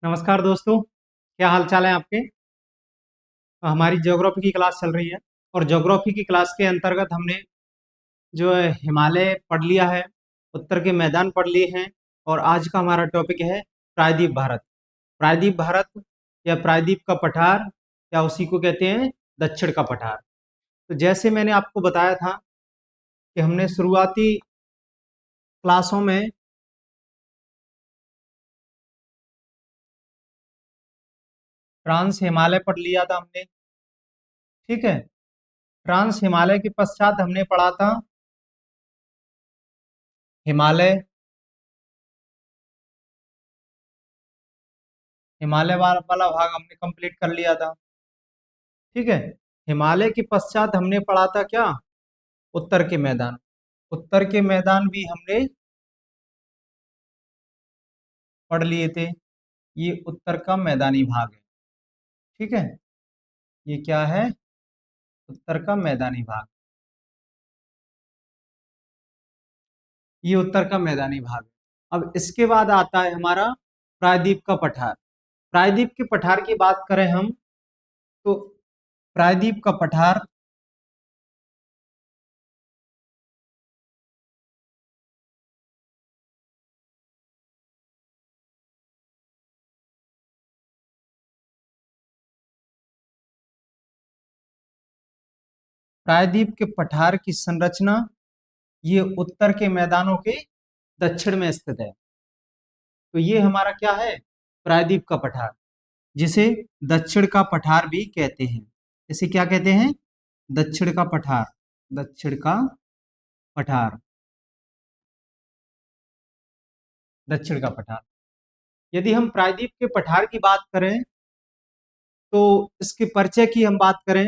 नमस्कार दोस्तों, क्या हाल चाल है आपके। हमारी ज्योग्राफी की क्लास चल रही है और ज्योग्राफी की क्लास के अंतर्गत हमने जो है हिमालय पढ़ लिया है, उत्तर के मैदान पढ़ लिए हैं और आज का हमारा टॉपिक है प्रायद्वीप भारत। प्रायद्वीप भारत या प्रायद्वीप का पठार या उसी को कहते हैं दक्षिण का पठार। तो जैसे मैंने आपको बताया था कि हमने शुरुआती क्लासों में ट्रांस हिमालय पढ़ लिया था हमने। ठीक है। ट्रांस हिमालय के पश्चात हमने पढ़ा था हिमालय। हिमालय वाला भाग हमने कंप्लीट कर लिया था। ठीक है। हिमालय के पश्चात हमने पढ़ा था क्या, उत्तर के मैदान। उत्तर के मैदान भी हमने पढ़ लिए थे। ये उत्तर का मैदानी भाग है। ठीक है। ये क्या है, उत्तर का मैदानी भाग। ये उत्तर का मैदानी भाग है। अब इसके बाद आता है हमारा प्रायद्वीप का पठार। प्रायद्वीप के पठार की बात करें हम तो प्रायद्वीप का पठार प्रायद्वीप के पठार की संरचना ये उत्तर के मैदानों के दक्षिण में स्थित है। तो ये हमारा क्या है, प्रायद्वीप का पठार, जिसे दक्षिण का पठार भी कहते हैं। इसे क्या कहते हैं, दक्षिण का पठार। दक्षिण का पठार, दक्षिण का पठार। यदि हम प्रायद्वीप के पठार की बात करें तो इसके परिचय की हम बात करें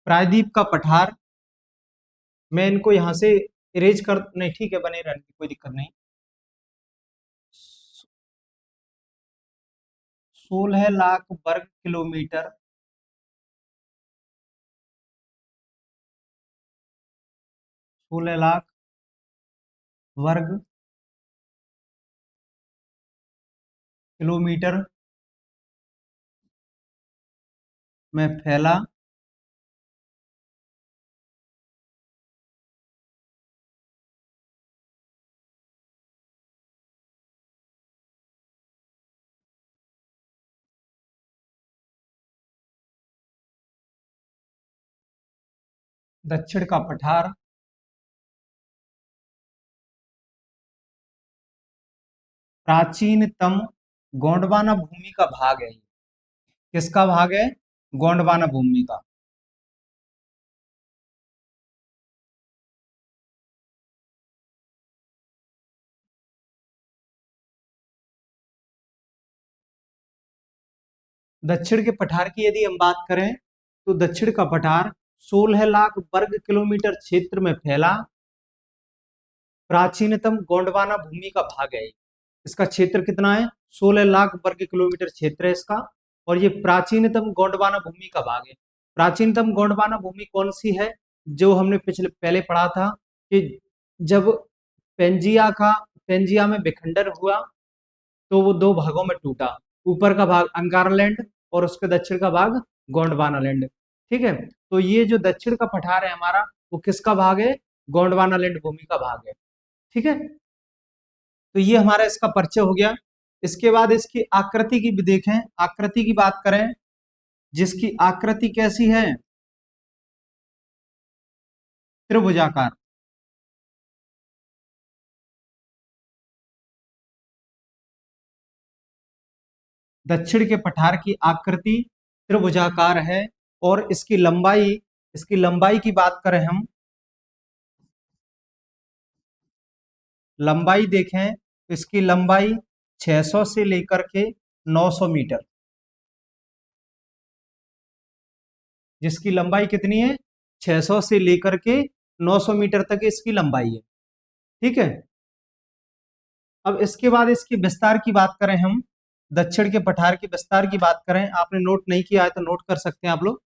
प्रायद्वीप का पठार। मैं इनको यहां से इरेज कर, नहीं ठीक है, बने रहने की कोई दिक्कत नहीं। 16 लाख वर्ग किलोमीटर, 16 लाख वर्ग किलोमीटर में फैला दक्षिण का पठार प्राचीनतम गोंडवाना भूमि का भाग है। किसका भाग है, गोंडवाना भूमि का। दक्षिण के पठार की यदि हम बात करें तो दक्षिण का पठार 16 लाख वर्ग किलोमीटर क्षेत्र में फैला प्राचीनतम गोंडवाना भूमि का भाग है। इसका क्षेत्र कितना है, 16 लाख वर्ग किलोमीटर क्षेत्र है इसका। और ये प्राचीनतम गोंडवाना भूमि का भाग है। प्राचीनतम गोंडवाना भूमि कौन सी है, जो हमने पिछले पहले पढ़ा था कि जब पेंजिया में विखंडन हुआ तो वो दो भागों में टूटा। ऊपर का भाग अंगारा लैंड और उसके दक्षिण का भाग गोंडवाना लैंड। ठीक है। तो ये जो दक्षिण का पठार है हमारा, वो किसका भाग है, गोंडवाना लैंड भूमि का भाग है। ठीक है। तो ये हमारा इसका परिचय हो गया। इसके बाद इसकी आकृति की भी देखें, आकृति की बात करें, जिसकी आकृति कैसी है, त्रिभुजाकार। दक्षिण के पठार की आकृति त्रिभुजाकार है। और इसकी लंबाई की बात करें हम, लंबाई देखें तो इसकी लंबाई 600 से लेकर के 900 मीटर। जिसकी लंबाई कितनी है, 600 से लेकर के 900 मीटर तक इसकी लंबाई है। ठीक है। अब इसके बाद इसकी विस्तार की बात करें हम दक्षिण के पठार के विस्तार की बात करें, आपने नोट नहीं किया है तो नोट कर सकते हैं आप लोग।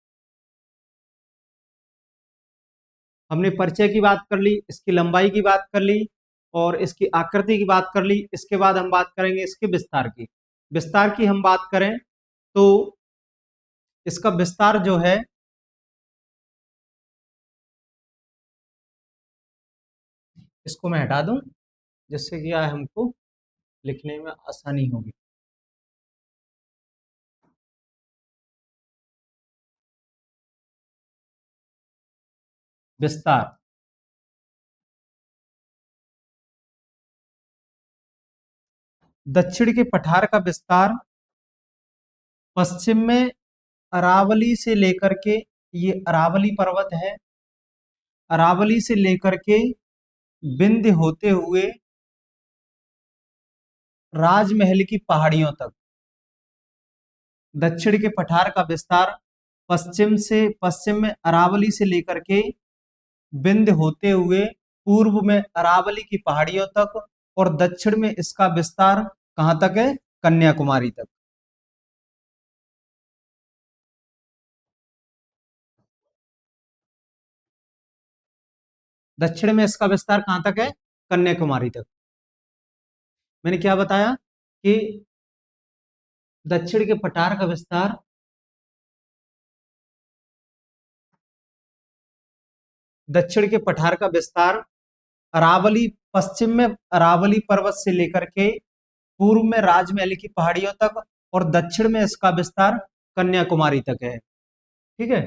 हमने परिचय की बात कर ली, इसकी लंबाई की बात कर ली और इसकी आकृति की बात कर ली। इसके बाद हम बात करेंगे इसके विस्तार की। विस्तार की हम बात करें तो इसका विस्तार जो है, इसको मैं हटा दूं जिससे कि हमको लिखने में आसानी होगी। विस्तार, दक्षिण के पठार का विस्तार पश्चिम में अरावली से लेकर के, ये अरावली पर्वत है, अरावली से लेकर के विंध्य होते हुए राजमहल की पहाड़ियों तक। दक्षिण के पठार का विस्तार पश्चिम में अरावली से लेकर के विंध्य होते हुए पूर्व में अरावली की पहाड़ियों तक, और दक्षिण में इसका विस्तार कहां तक है? कन्याकुमारी तक। दक्षिण में इसका विस्तार कहां तक है? कन्याकुमारी तक। मैंने क्या बताया कि दक्षिण के पठार का विस्तार दक्षिण के पठार का विस्तार अरावली, पश्चिम में अरावली पर्वत से लेकर के पूर्व में राजमहल की पहाड़ियों तक, और दक्षिण में इसका विस्तार कन्याकुमारी तक है। ठीक है।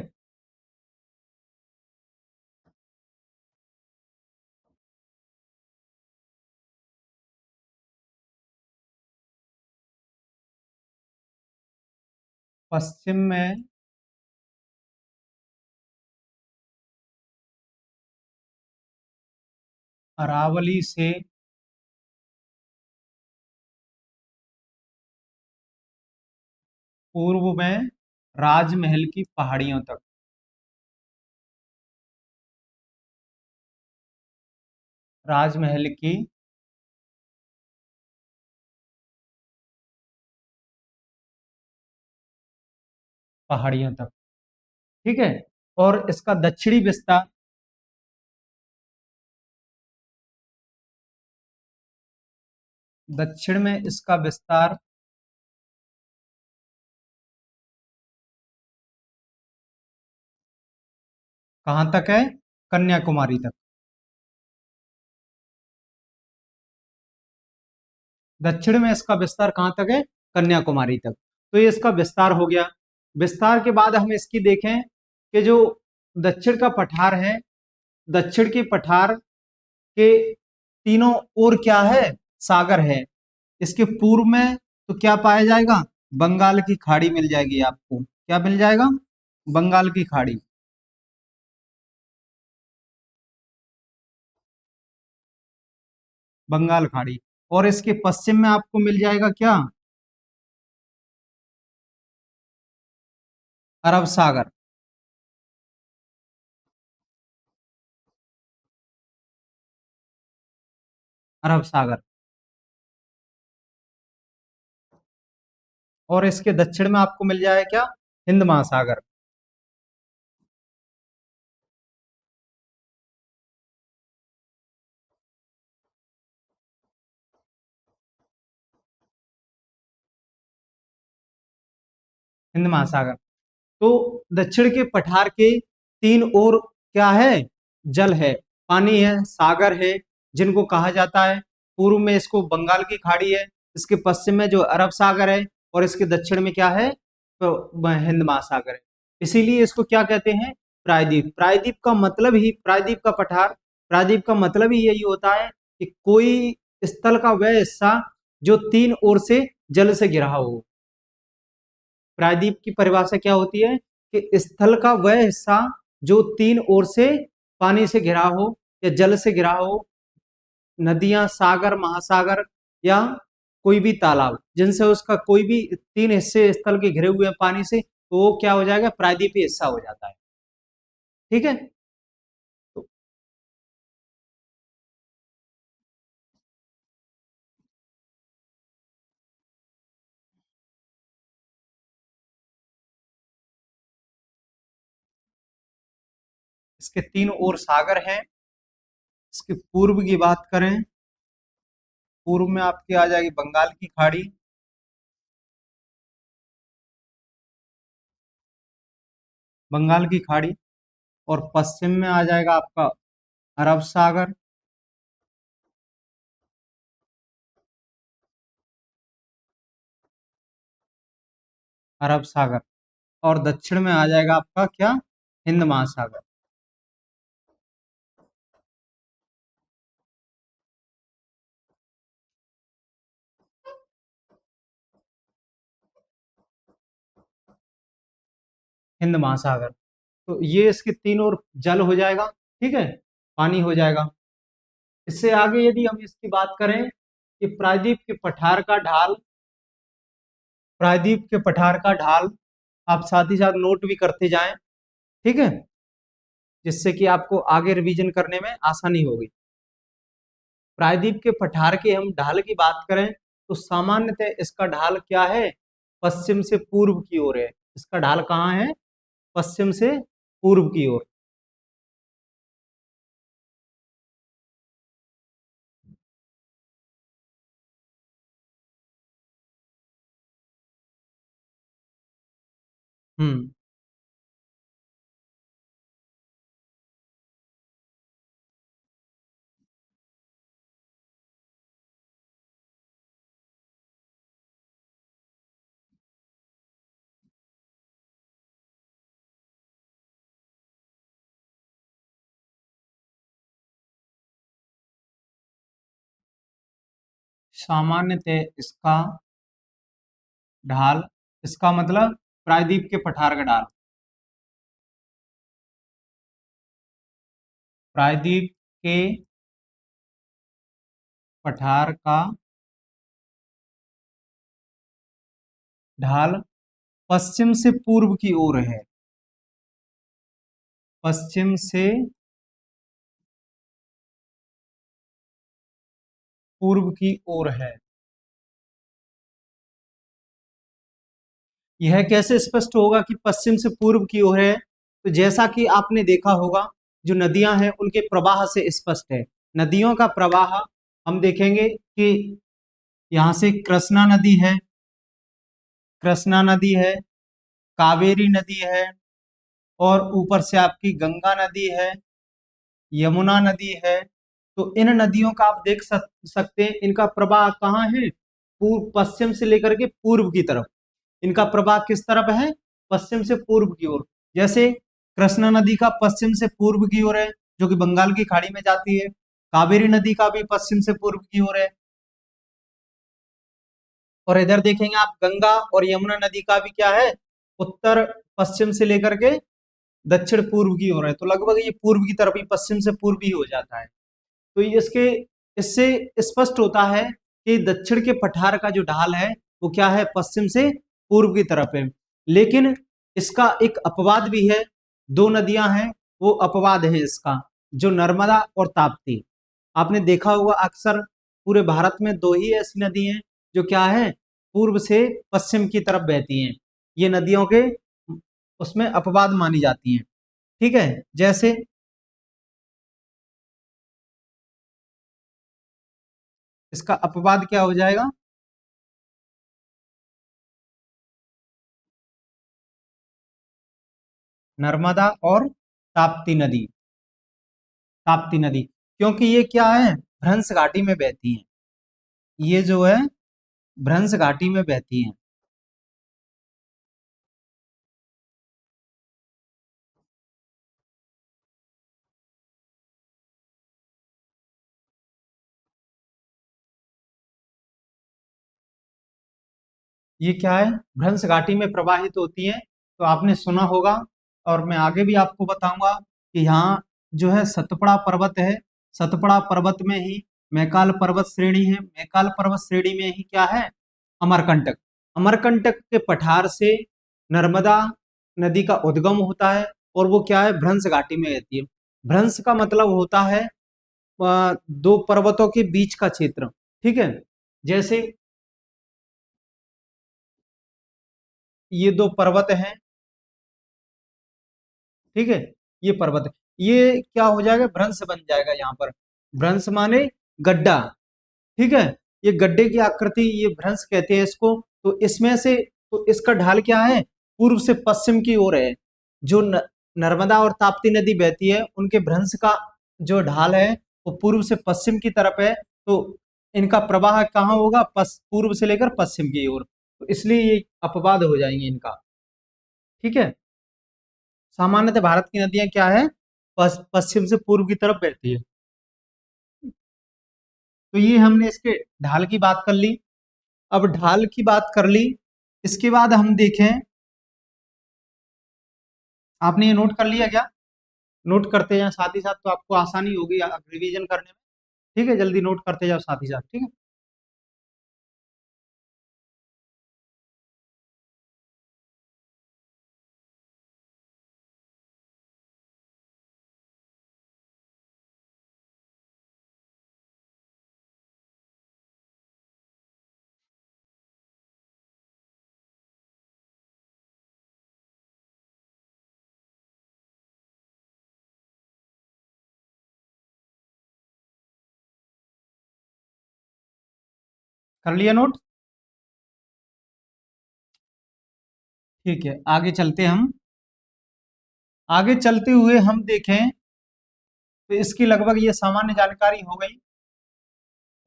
पश्चिम में अरावली से पूर्व में राजमहल की पहाड़ियों तक। राजमहल की पहाड़ियों तक। ठीक है। और इसका दक्षिणी विस्तार, दक्षिण में इसका विस्तार कहां तक है? कन्याकुमारी तक। दक्षिण में इसका विस्तार कहां तक है? कन्याकुमारी तक। तो ये इसका विस्तार हो गया। विस्तार के बाद हम इसकी देखें कि जो दक्षिण का पठार है, दक्षिण के पठार के तीनों ओर क्या है? सागर है। इसके पूर्व में तो क्या पाया जाएगा? बंगाल की खाड़ी मिल जाएगी आपको। क्या मिल जाएगा? बंगाल की खाड़ी। बंगाल खाड़ी। और इसके पश्चिम में आपको मिल जाएगा क्या? अरब सागर। अरब सागर। और इसके दक्षिण में आपको मिल जाएगा क्या? हिंद महासागर। हिंद महासागर। तो दक्षिण के पठार के तीन ओर क्या है? जल है, पानी है, सागर है, जिनको कहा जाता है। पूर्व में इसको बंगाल की खाड़ी है, इसके पश्चिम में जो अरब सागर है, और इसके दक्षिण में क्या है? तो हिंद महासागर है। इसीलिए इसको क्या कहते हैं? प्रायद्वीप। प्रायद्वीप का मतलब ही, प्रायद्वीप का पठार, प्रायद्वीप का मतलब ही यही होता है कि कोई स्थल का वह हिस्सा जो तीन ओर से जल से घिरा हो। प्रायद्वीप की परिभाषा क्या होती है? कि स्थल का वह हिस्सा जो तीन ओर से पानी से घिरा हो या जल से घिरा हो, नदियां, सागर, महासागर, या कोई भी तालाब, जिनसे उसका कोई भी तीन हिस्से स्थल के घिरे हुए हैं पानी से, तो वो क्या हो जाएगा? प्रायद्वीपीय हिस्सा हो जाता है। ठीक है। तो इसके तीन ओर सागर हैं। इसके पूर्व की बात करें, पूर्व में आपके आ जाएगी बंगाल की खाड़ी, बंगाल की खाड़ी। और पश्चिम में आ जाएगा आपका अरब सागर। अरब सागर। और दक्षिण में आ जाएगा आपका क्या, हिंद महासागर। हिंद महासागर। तो ये इसके तीन ओर जल हो जाएगा, ठीक है, पानी हो जाएगा। इससे आगे यदि हम इसकी बात करें कि प्रायद्वीप के पठार का ढाल, प्रायद्वीप के पठार का ढाल आप साथ ही साथ नोट भी करते जाएं, ठीक है, जिससे कि आपको आगे रिवीजन करने में आसानी होगी। प्रायद्वीप के पठार के हम ढाल की बात करें तो सामान्यतः इसका ढाल क्या है, पश्चिम से पूर्व की ओर है। इसका ढाल कहाँ है, पश्चिम से पूर्व की ओर। हम्म। सामान्यतः इसका ढाल, इसका मतलब प्रायद्वीप के पठार का ढाल, प्रायद्वीप के पठार का ढाल पश्चिम से पूर्व की ओर है। पश्चिम से पूर्व की ओर है। यह कैसे स्पष्ट होगा कि पश्चिम से पूर्व की ओर है, तो जैसा कि आपने देखा होगा जो नदियां हैं उनके प्रवाह से स्पष्ट है। नदियों का प्रवाह हम देखेंगे कि यहाँ से कृष्णा नदी है, कृष्णा नदी है, कावेरी नदी है, और ऊपर से आपकी गंगा नदी है, यमुना नदी है। तो इन नदियों का आप देख सकते हैं, इनका प्रवाह कहाँ है, पूर्व पश्चिम से लेकर के पूर्व की तरफ। इनका प्रवाह किस तरफ है, पश्चिम से पूर्व की ओर। जैसे कृष्णा नदी का पश्चिम से पूर्व की ओर है, जो कि बंगाल की खाड़ी में जाती है। कावेरी नदी का भी पश्चिम से पूर्व की ओर है। और इधर देखेंगे आप गंगा और यमुना नदी का भी क्या है, उत्तर पश्चिम से लेकर के दक्षिण पूर्व की ओर है। तो लगभग ये पूर्व की तरफ ही, पश्चिम से पूर्व ही हो जाता है। तो ये इसके इससे स्पष्ट होता है कि दक्षिण के पठार का जो ढाल है वो क्या है, पश्चिम से पूर्व की तरफ है। लेकिन इसका एक अपवाद भी है। दो नदियां हैं, वो अपवाद है इसका, जो नर्मदा और ताप्ती। आपने देखा होगा अक्सर पूरे भारत में दो ही ऐसी नदी हैं जो क्या है, पूर्व से पश्चिम की तरफ बहती हैं। ये नदियों के उसमें अपवाद मानी जाती हैं, ठीक है। जैसे इसका अपवाद क्या हो जाएगा, नर्मदा और ताप्ती नदी। ताप्ती नदी, क्योंकि ये क्या है, भ्रंश घाटी में बहती हैं। ये जो है भ्रंश घाटी में बहती हैं। ये क्या है, भ्रंश घाटी में प्रवाहित होती हैं। तो आपने सुना होगा, और मैं आगे भी आपको बताऊंगा कि यहाँ जो है सतपुड़ा पर्वत है। सतपुड़ा पर्वत में ही मैकाल पर्वत श्रेणी है। मैकाल पर्वत श्रेणी में ही क्या है, अमरकंटक। अमरकंटक के पठार से नर्मदा नदी का उद्गम होता है, और वो क्या है, भ्रंश घाटी में रहती है। भ्रंश का मतलब होता है दो पर्वतों के बीच का क्षेत्र, ठीक है। जैसे ये दो पर्वत हैं, ठीक है, ये पर्वत है। ये क्या हो जाएगा, भ्रंश बन जाएगा यहाँ पर। भ्रंश माने गड्ढा, ठीक है। ये गड्ढे की आकृति, ये भ्रंश कहते हैं इसको। तो इसमें से, तो इसका ढाल क्या है, पूर्व से पश्चिम की ओर है। जो नर्मदा और ताप्ती नदी बहती है, उनके भ्रंश का जो ढाल है वो पूर्व से पश्चिम की तरफ है। तो इनका प्रवाह कहाँ होगा, पूर्व से लेकर पश्चिम की ओर। तो इसलिए ये अपवाद हो जाएंगे इनका, ठीक है। सामान्यतः भारत की नदियां क्या है, पश्चिम से पूर्व की तरफ बहती है। तो ये हमने इसके ढाल की बात कर ली। अब ढाल की बात कर ली, इसके बाद हम देखें, आपने ये नोट कर लिया क्या? नोट करते जाएं साथ ही साथ, तो आपको आसानी होगी रिवीजन करने में। ठीक है, जल्दी नोट करते जाओ साथ ही साथ, ठीक है। कर लिया नोट? ठीक है, आगे चलते हम। आगे चलते हुए हम देखें, तो इसकी लगभग ये सामान्य जानकारी हो गई।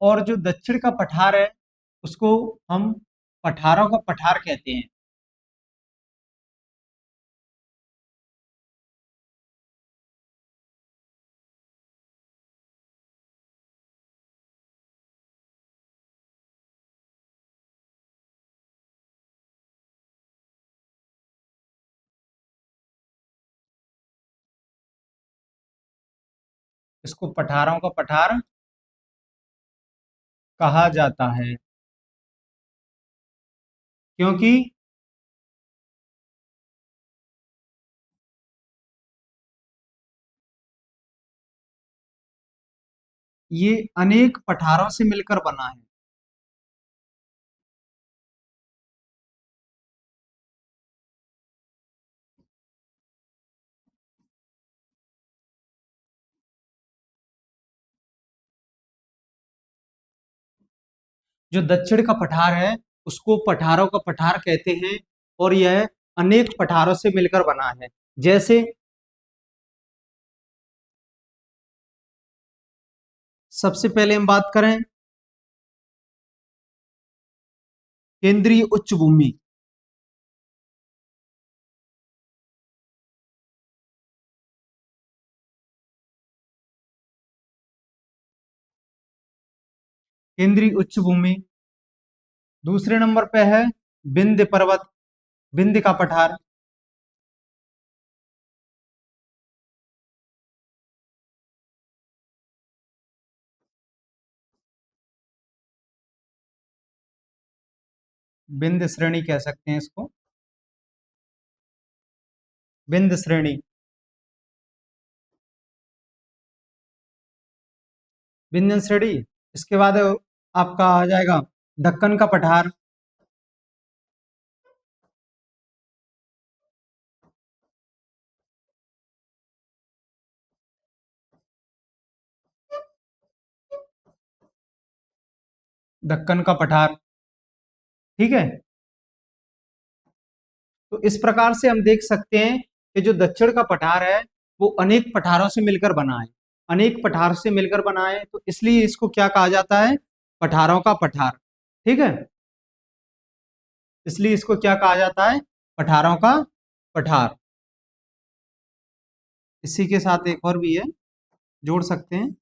और जो दक्षिण का पठार है, उसको हम पठारों का पठार कहते हैं। इसको पठारों का पठार कहा जाता है, क्योंकि ये अनेक पठारों से मिलकर बना है। जो दक्षिण का पठार है, उसको पठारों का पठार कहते हैं, और यह अनेक पठारों से मिलकर बना है। जैसे सबसे पहले हम बात करें केंद्रीय उच्च भूमि। केंद्रीय उच्च भूमि। दूसरे नंबर पे है विंध्य पर्वत, विंध्य का पठार। विंध्य श्रेणी कह सकते हैं इसको, विंध्य श्रेणी। विंध्य श्रेणी। इसके बाद आपका आ जाएगा दक्कन का पठार। दक्कन का पठार, ठीक है। तो इस प्रकार से हम देख सकते हैं कि जो दक्षिण का पठार है, वो अनेक पठारों से मिलकर बना है। अनेक पठार से मिलकर बना है, तो इसलिए इसको क्या कहा जाता है, पठारों का पठार, ठीक है। इसलिए इसको क्या कहा जाता है, पठारों का पठार। इसी के साथ एक और भी है, जोड़ सकते हैं,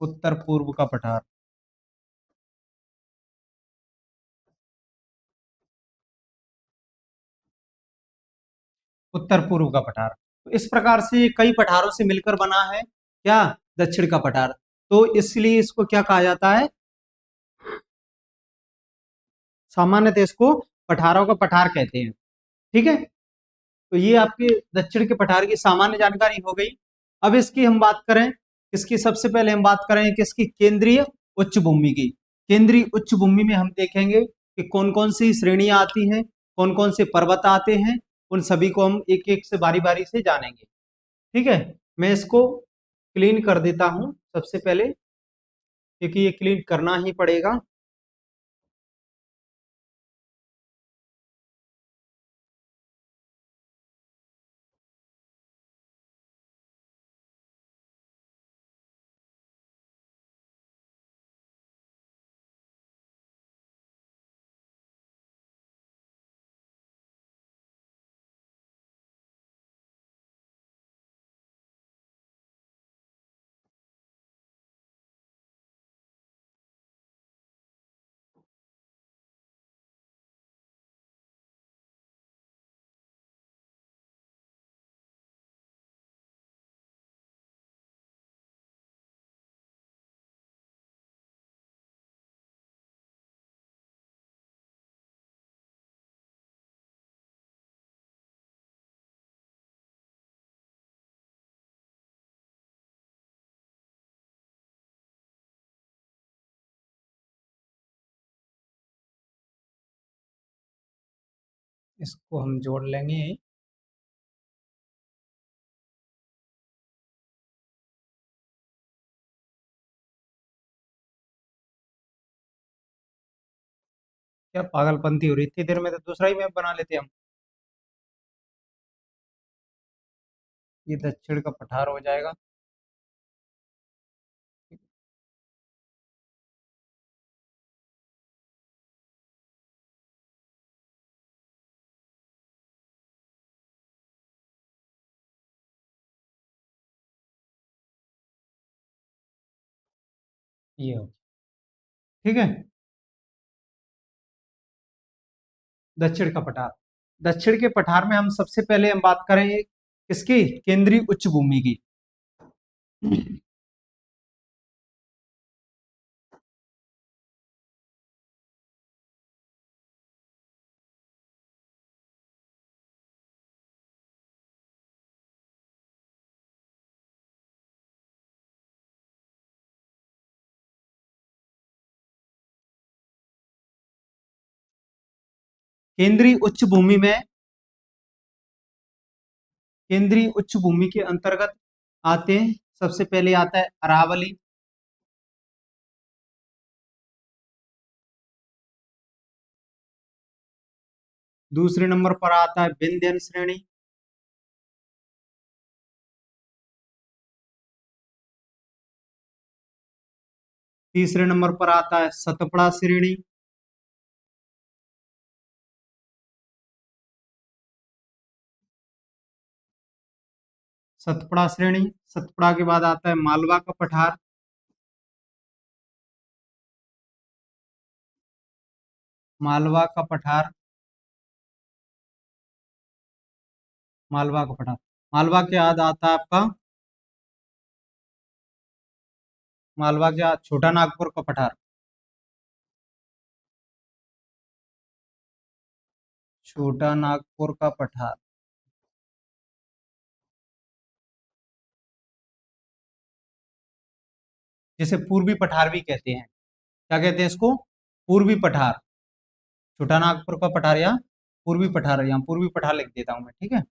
उत्तर पूर्व का पठार। उत्तर पूर्व का पठार। तो इस प्रकार से कई पठारों से मिलकर बना है क्या, दक्षिण का पठार। तो इसलिए इसको क्या कहा जाता है, सामान्यतः इसको पठारों का पठार कहते हैं, ठीक है। तो ये आपके दक्षिण के पठार की सामान्य जानकारी हो गई। अब इसकी हम बात करें, इसकी सबसे पहले हम बात करें कि इसकी केंद्रीय उच्च भूमि की। केंद्रीय उच्च भूमि में हम देखेंगे कि कौन कौन सी श्रेणियां आती हैं, कौन कौन से पर्वत आते हैं, उन सभी को हम एक एक से बारी बारी से जानेंगे। ठीक है, मैं इसको क्लीन कर देता हूं सबसे पहले, क्योंकि ये क्लीन करना ही पड़ेगा। इसको हम जोड़ लेंगे। क्या पागलपंती हो रही, इतनी देर में तो दूसरा ही मैप बना लेते हम। ये दक्षिण का पठार हो जाएगा। ये हो, ठीक है। दक्षिण का पठार, दक्षिण के पठार में हम सबसे पहले हम बात करें किसकी, केंद्रीय उच्च भूमि की। केंद्रीय उच्च भूमि में, केंद्रीय उच्च भूमि के अंतर्गत आते हैं, सबसे पहले आता है अरावली। दूसरे नंबर पर आता है विंध्यन श्रेणी। तीसरे नंबर पर आता है सतपुड़ा श्रेणी। सतपुड़ा श्रेणी, सतपुड़ा के बाद आता है मालवा का पठार। मालवा का पठार, मालवा का पठार, मालवा के बाद आता है आपका, मालवा के बाद छोटा नागपुर का पठार। छोटा नागपुर का पठार, जिसे पूर्वी पठार भी कहते हैं। क्या कहते हैं इसको, पूर्वी पठार। छोटा नागपुर का पठार या पूर्वी पठार, यहाँ पूर्वी पठार लिख देता हूं मैं, ठीक है।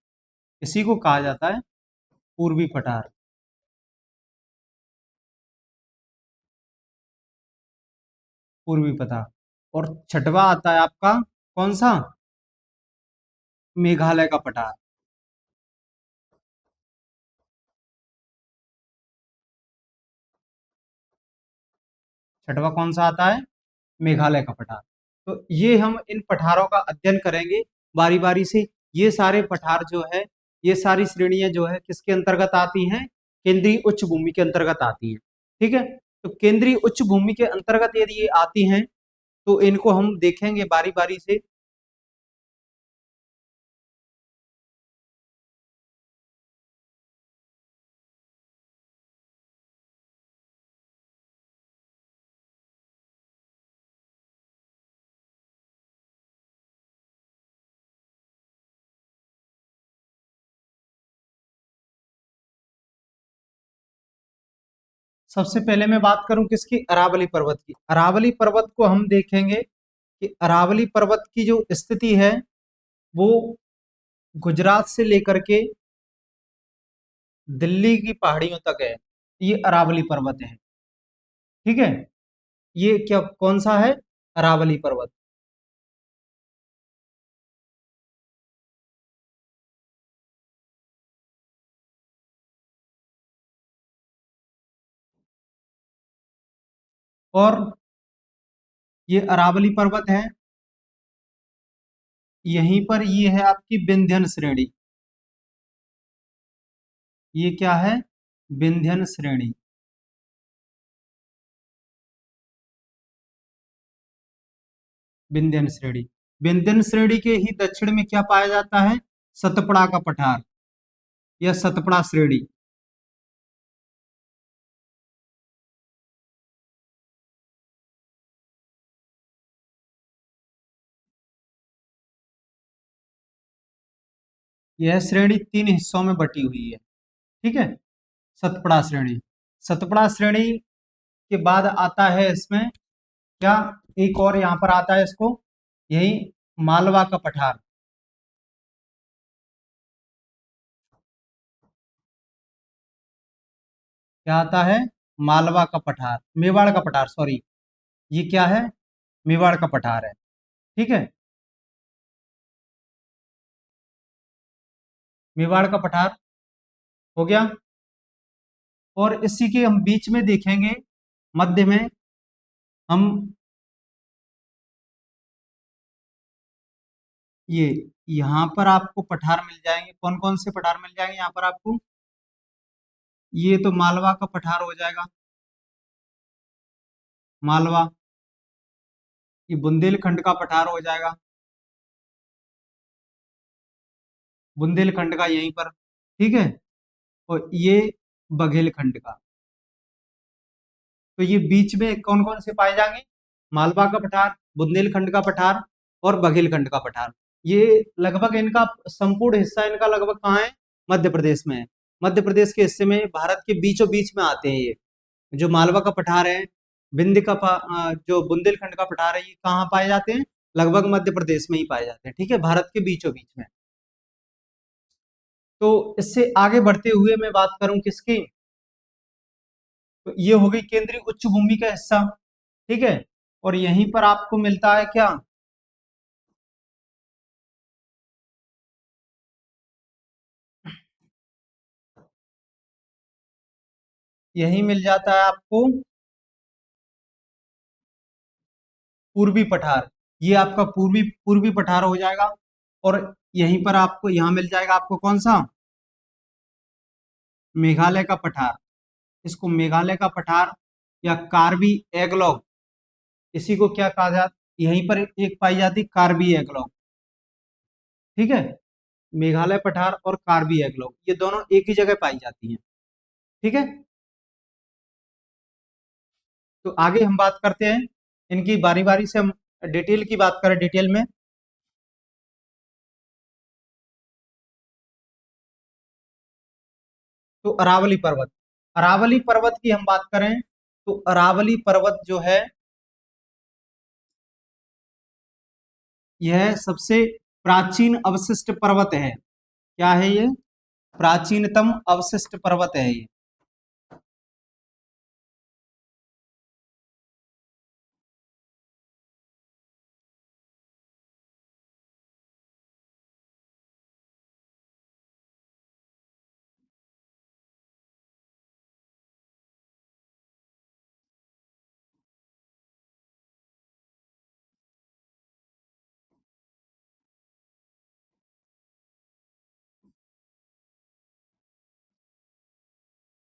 इसी को कहा जाता है पूर्वी पठार, पूर्वी पठार। और छठवा आता है आपका कौन सा, मेघालय का पठार। छठवा कौन सा आता है, मेघालय का पठार। तो ये हम इन पठारों का अध्ययन करेंगे बारी बारी से। ये सारे पठार जो है, ये सारी श्रेणियां जो है किसके अंतर्गत आती हैं, केंद्रीय उच्च भूमि के अंतर्गत आती हैं। ठीक है, तो केंद्रीय उच्च भूमि के अंतर्गत यदि ये आती हैं तो इनको हम देखेंगे बारी बारी से। सबसे पहले मैं बात करूं किसकी, अरावली पर्वत की। अरावली पर्वत को हम देखेंगे कि अरावली पर्वत की जो स्थिति है वो गुजरात से लेकर के दिल्ली की पहाड़ियों तक है। ये अरावली पर्वत है। ठीक है। ये क्या कौन सा है? अरावली पर्वत। और ये अरावली पर्वत है। यहीं पर ये है आपकी विंध्यन श्रेणी। ये क्या है? विंध्यन श्रेणी। विंध्यन श्रेणी। विंध्यन श्रेणी के ही दक्षिण में क्या पाया जाता है? सतपुड़ा का पठार या सतपुड़ा श्रेणी। यह श्रेणी तीन हिस्सों में बटी हुई है। ठीक है। सतपुड़ा श्रेणी। सतपुड़ा श्रेणी के बाद आता है इसमें क्या? एक और यहाँ पर आता है इसको, यही मालवा का पठार। क्या आता है? मालवा का पठार, मेवाड़ का पठार, सॉरी। ये क्या है? मेवाड़ का पठार है। ठीक है। मेवाड़ का पठार हो गया। और इसी के हम बीच में देखेंगे, मध्य में हम ये यहाँ पर आपको पठार मिल जाएंगे। कौन कौन से पठार मिल जाएंगे यहाँ पर आपको? ये तो मालवा का पठार हो जाएगा, मालवा। ये बुंदेलखंड का पठार हो जाएगा, बुंदेलखंड का यहीं पर। ठीक है। और ये बघेलखंड का। तो ये बीच में कौन कौन से पाए जाएंगे? मालवा का पठार, बुंदेलखंड का पठार और बघेलखंड का पठार। ये लगभग इनका संपूर्ण हिस्सा इनका लगभग कहाँ है? मध्य प्रदेश में है। मध्य प्रदेश के हिस्से में भारत के बीचों बीच में आते हैं ये। जो मालवा का पठार है, जो बुंदेलखंड का पठार है, ये कहाँ पाए जाते हैं? लगभग मध्य प्रदेश में ही पाए जाते हैं। ठीक है, भारत के बीचों बीच में। तो इससे आगे बढ़ते हुए मैं बात करूं किसकी, तो ये हो गई केंद्रीय उच्च भूमि का हिस्सा। ठीक है। और यहीं पर आपको मिलता है क्या? यहीं मिल जाता है आपको पूर्वी पठार। ये आपका पूर्वी पूर्वी पठार हो जाएगा। और यहीं पर आपको यहाँ मिल जाएगा आपको कौन सा? मेघालय का पठार। इसको मेघालय का पठार या कार्बी एंगलोंग, इसी को क्या कहा जाता? यहीं पर एक पाई जाती कार्बी एंगलोंग। ठीक है। मेघालय पठार और कार्बी एंगलोंग ये दोनों एक ही जगह पाई जाती हैं। ठीक है। तो आगे हम बात करते हैं इनकी बारी बारी से। हम डिटेल की बात करें, डिटेल में, तो अरावली पर्वत। अरावली पर्वत की हम बात करें तो अरावली पर्वत जो है, यह सबसे प्राचीन अवशिष्ट पर्वत है। क्या है ये? प्राचीनतम अवशिष्ट पर्वत है ये।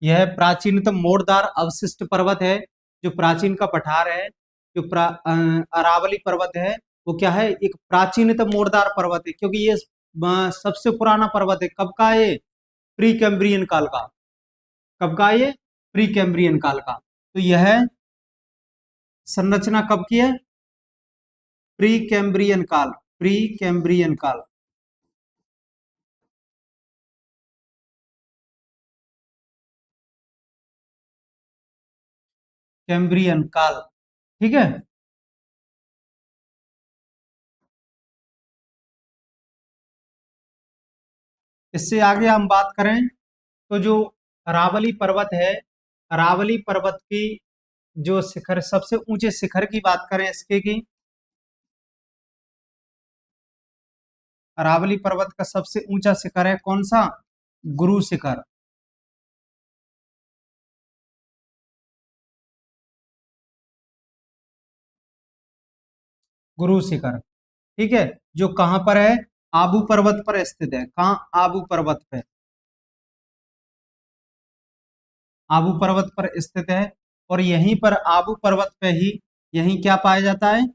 यह प्राचीनतम मोड़दार अवशिष्ट पर्वत है। जो प्राचीन का पठार है, जो अरावली पर्वत है, वो क्या है? एक प्राचीनतम मोड़दार पर्वत है, क्योंकि ये सबसे पुराना पर्वत है। कब का है ये? प्री कैम्ब्रियन काल का। कब का है ये? प्री कैम्ब्रियन काल का। तो यह संरचना कब की है? प्री कैम्ब्रियन काल। प्री कैम्ब्रियन काल। कैम्ब्रियन काल। ठीक है। इससे आगे हम बात करें तो जो अरावली पर्वत है, अरावली पर्वत की जो शिखर, सबसे ऊंचे शिखर की बात करें इसके की, अरावली पर्वत का सबसे ऊंचा शिखर है कौन सा? गुरु शिखर। गुरु शिखर, ठीक है। जो कहां पर है? आबू पर्वत पर स्थित है। कहाँ? आबू पर्वत पे, आबू पर्वत पर स्थित है। और यहीं पर आबू पर्वत पे ही, यहीं क्या पाया जाता है?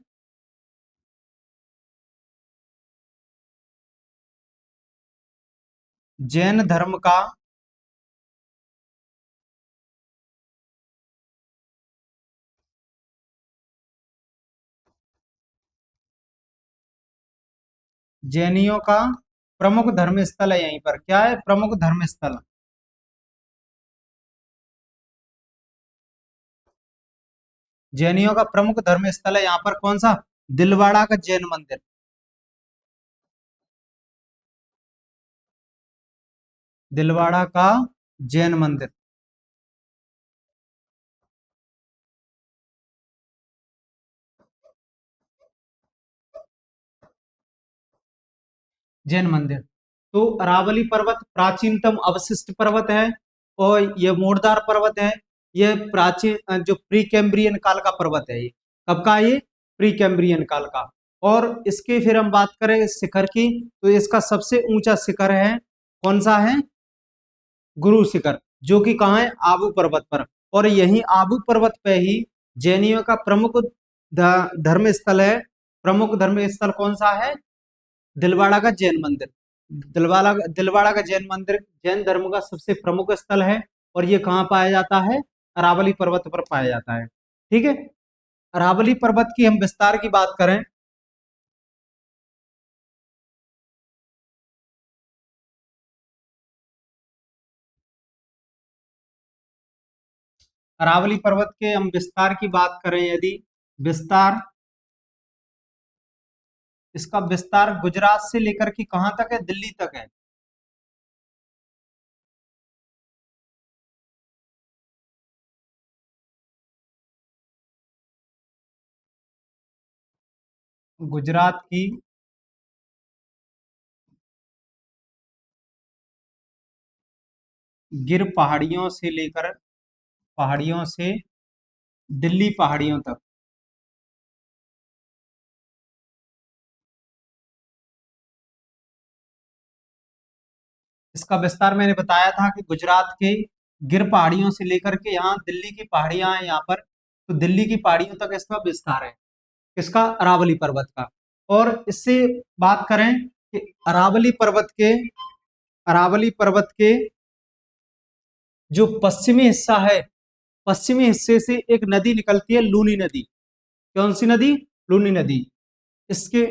जैन धर्म का, जैनियों का प्रमुख धर्म स्थल है। यहीं पर क्या है? प्रमुख धर्म स्थल। जैनियों का प्रमुख धर्म स्थल है यहाँ पर कौन सा? दिलवाड़ा का जैन मंदिर। दिलवाड़ा का जैन मंदिर। जैन मंदिर। तो अरावली पर्वत प्राचीनतम अवशिष्ट पर्वत है, और यह मोड़दार पर्वत है। यह प्राचीन जो प्री कैम्ब्रियन काल का पर्वत है। ये कब का है? ये प्री कैम्ब्रियन काल का। और इसके फिर हम बात करें इस शिखर की, तो इसका सबसे ऊंचा शिखर है कौन सा है? गुरु शिखर, जो कि कहाँ है? आबू पर्वत पर। और यही आबू पर्वत पे ही जैनियों का प्रमुख धर्म स्थल है। प्रमुख धर्म स्थल कौन सा है? दिलवाड़ा का जैन मंदिर। दिलवाड़ा का जैन मंदिर जैन धर्म का सबसे प्रमुख स्थल है। और ये कहाँ पाया जाता है? अरावली पर्वत पर पाया जाता है। ठीक है। अरावली पर्वत की हम विस्तार की बात करें, अरावली पर्वत के हम विस्तार की बात करें यदि, विस्तार, इसका विस्तार गुजरात से लेकर के कहाँ तक है? दिल्ली तक है। गुजरात की गिर पहाड़ियों से लेकर, पहाड़ियों से दिल्ली पहाड़ियों तक, इसका विस्तार मैंने बताया था कि गुजरात के गिर पहाड़ियों से लेकर के यहाँ दिल्ली की पहाड़ियां हैं यहाँ पर, तो दिल्ली की पहाड़ियों तक इसका विस्तार है। किसका? अरावली पर्वत का। और इससे बात करें कि अरावली पर्वत के जो पश्चिमी हिस्सा है, पश्चिमी हिस्से से एक नदी निकलती है, लूनी नदी। कौन सी नदी? लूनी नदी। इसके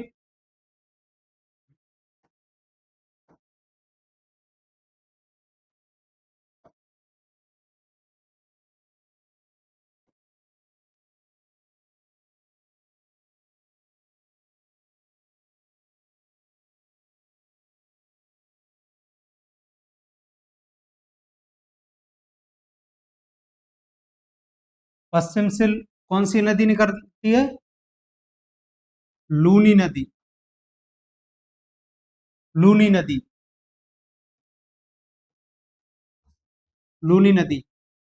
पश्चिम से कौन सी नदी निकलती है? लूनी नदी। लूनी नदी, लूनी नदी।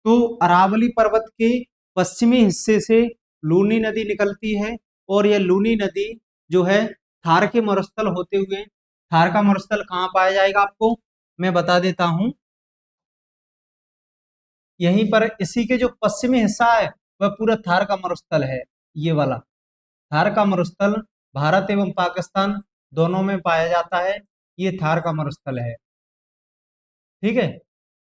तो अरावली पर्वत के पश्चिमी हिस्से से लूनी नदी निकलती है। और यह लूनी नदी जो है थार के मरुस्थल होते हुए, थार का मरुस्थल कहाँ पाया जाएगा आपको मैं बता देता हूँ। यहीं पर इसी के जो पश्चिमी हिस्सा है वह पूरा थार का मरुस्थल है। ये वाला थार का मरुस्थल भारत एवं पाकिस्तान दोनों में पाया जाता है। ये थार का मरुस्थल है। ठीक है।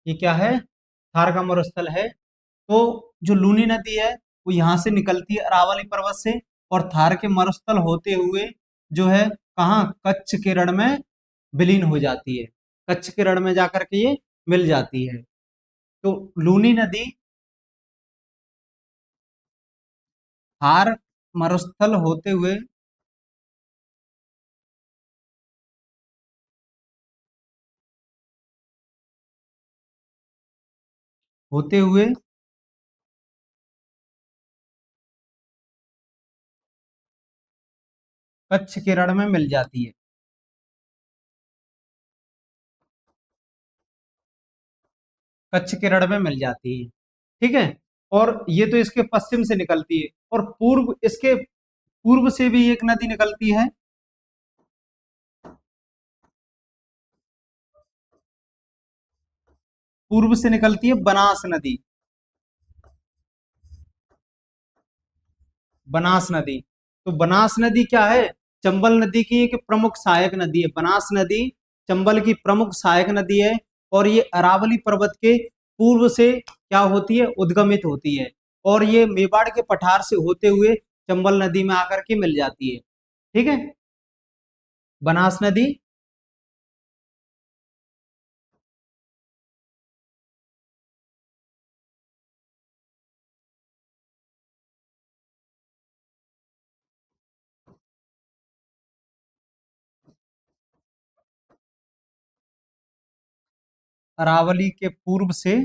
ये क्या है? थार का मरुस्थल है। तो जो लूनी नदी है वो यहाँ से निकलती है अरावली पर्वत से, और थार के मरुस्थल होते हुए जो है कहाँ? कच्छ के रण में विलीन हो जाती है। कच्छ के रण में जाकर के ये मिल जाती है। तो लूनी नदी थार मरुस्थल होते हुए, होते हुए कच्छ के रण में मिल जाती है। कच्छ के रण में मिल जाती है। ठीक है। और ये तो इसके पश्चिम से निकलती है, और पूर्व, इसके पूर्व से भी एक नदी निकलती है। पूर्व से निकलती है बनास नदी। बनास नदी। तो बनास नदी क्या है? चंबल नदी की एक प्रमुख सहायक नदी है। बनास नदी चंबल की प्रमुख सहायक नदी है। और ये अरावली पर्वत के पूर्व से क्या होती है? उद्गमित होती है। और ये मेवाड़ के पठार से होते हुए चंबल नदी में आकर के मिल जाती है। ठीक है। बनास नदी अरावली के पूर्व से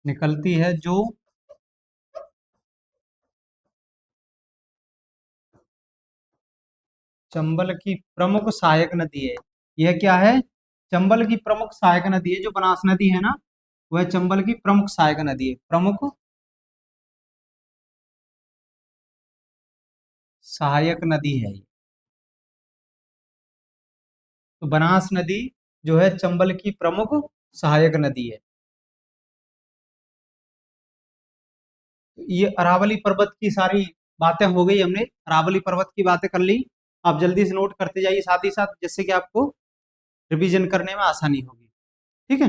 निकलती है, जो चंबल की प्रमुख सहायक नदी है। यह क्या है? चंबल की प्रमुख सहायक नदी है। जो बनास नदी है ना, वह चंबल की प्रमुख सहायक नदी है। प्रमुख सहायक नदी है ये। तो बनास नदी जो है चंबल की प्रमुख सहायक नदी है। ये अरावली पर्वत की सारी बातें हो गई, हमने अरावली पर्वत की बातें कर ली। आप जल्दी से नोट करते जाइए साथ ही साथ, जिससे कि आपको रिवीजन करने में आसानी होगी। ठीक है।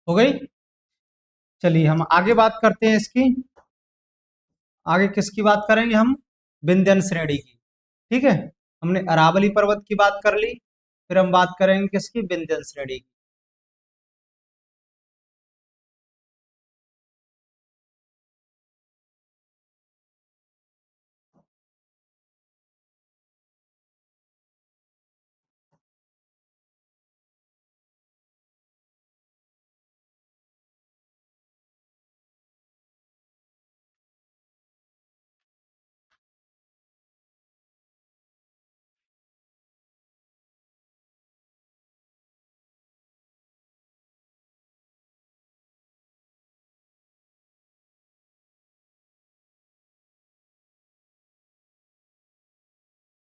हो गई। चलिए हम आगे बात करते हैं इसकी। आगे किसकी बात करेंगे हम? विंध्यन श्रेणी की। ठीक है। हमने अरावली पर्वत की बात कर ली, फिर हम बात करेंगे किसकी? विंध्यन श्रेणी की।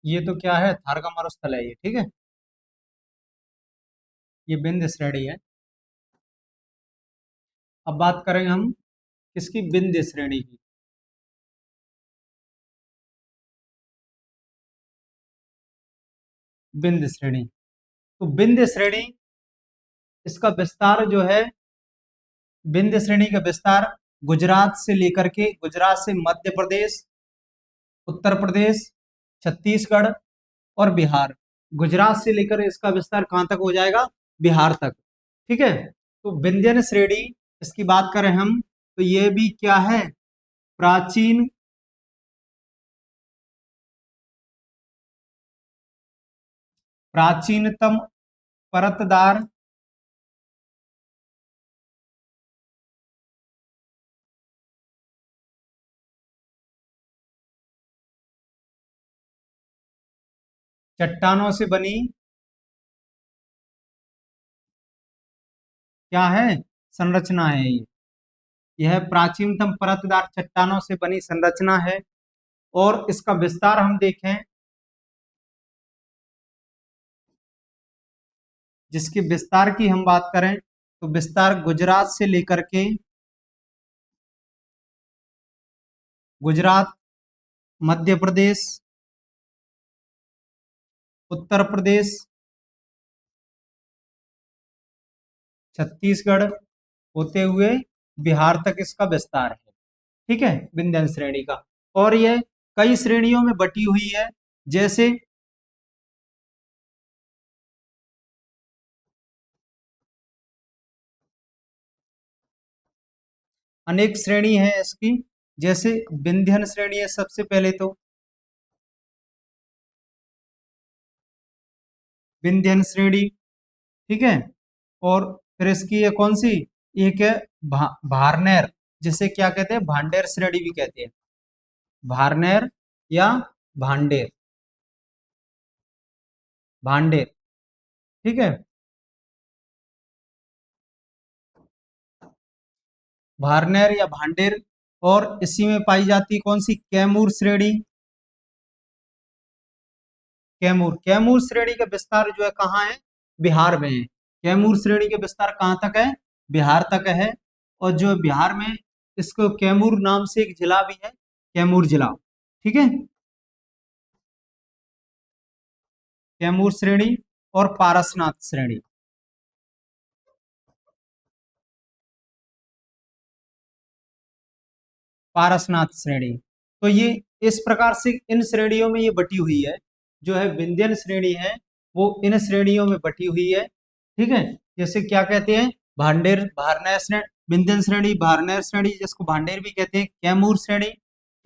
ये तो क्या है? थार का मरुस्थल है ये। ठीक है। ये विंध्य श्रेणी है। अब बात करेंगे हम किसकी? विंध्य श्रेणी की। विंध्य श्रेणी। तो विंध्य श्रेणी, इसका विस्तार जो है, विंध्य श्रेणी का विस्तार गुजरात से लेकर के, गुजरात से मध्य प्रदेश, उत्तर प्रदेश, छत्तीसगढ़ और बिहार। गुजरात से लेकर इसका विस्तार कहाँ तक हो जाएगा? बिहार तक। ठीक है। तो विंध्यन श्रेणी, इसकी बात करें हम, तो ये भी क्या है? प्राचीन, प्राचीनतम परतदार चट्टानों से बनी क्या है? संरचना है ये। यह प्राचीनतम परतदार चट्टानों से बनी संरचना है। और इसका विस्तार हम देखें जिसके विस्तार की हम बात करें तो विस्तार गुजरात से लेकर के गुजरात, मध्य प्रदेश, उत्तर प्रदेश, छत्तीसगढ़ होते हुए बिहार तक इसका विस्तार है। ठीक है, विंध्यन श्रेणी का। और यह कई श्रेणियों में बटी हुई है, जैसे अनेक श्रेणी है इसकी। जैसे विंध्यन श्रेणी है सबसे पहले तो, विंध्यन श्रेणी। ठीक है। और फिर इसकी ये कौन सी, एक है भारनेर, जिसे क्या कहते हैं, भांडेर श्रेणी भी कहते हैं। भारनेर या भांडेर, भांडेर। ठीक है। भारनेर या भांडेर। और इसी में पाई जाती कौन सी, कैमूर श्रेणी। कैमूर, कैमूर श्रेणी का विस्तार जो है कहाँ है, बिहार में है। कैमूर श्रेणी का विस्तार कहाँ तक है, बिहार तक है। और जो बिहार में, इसको कैमूर नाम से एक जिला भी है, कैमूर जिला। ठीक है। कैमूर श्रेणी और पारसनाथ श्रेणी। पारसनाथ श्रेणी। तो ये इस प्रकार से इन श्रेणियों में ये बटी हुई है। जो है विंध्यन श्रेणी है, वो इन श्रेणियों में बटी हुई है। ठीक है। जैसे क्या कहते हैं, भांडेर, भारनेर श्रेणी, विंध्यन श्रेणी, भारनेर श्रेणी, जिसको भांडेर भी कहते हैं, कैमूर श्रेणी।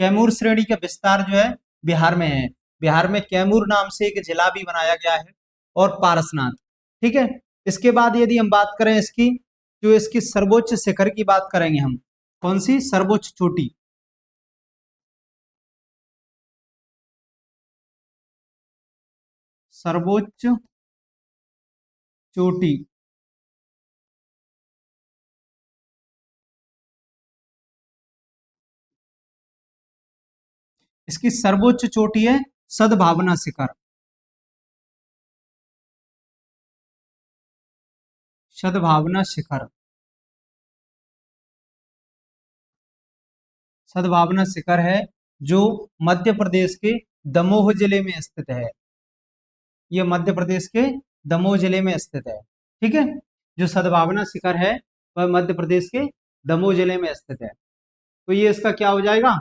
कैमूर श्रेणी का विस्तार जो है बिहार में है। बिहार में कैमूर नाम से एक जिला भी बनाया गया है, और पारसनाथ। ठीक है। इसके बाद यदि हम बात करें इसकी, जो इसकी सर्वोच्च शिखर की बात करेंगे हम, कौन सी, सर्वोच्च चोटी। सर्वोच्च चोटी। इसकी सर्वोच्च चोटी है सद्भावना शिखर। सद्भावना शिखर, सद्भावना शिखर है, जो मध्य प्रदेश के दमोह जिले में स्थित है। ये मध्य प्रदेश के दमोह जिले में स्थित है। ठीक है। जो सद्भावना शिखर है, वह मध्य प्रदेश के दमोह जिले में स्थित है। तो ये इसका क्या हो जाएगा,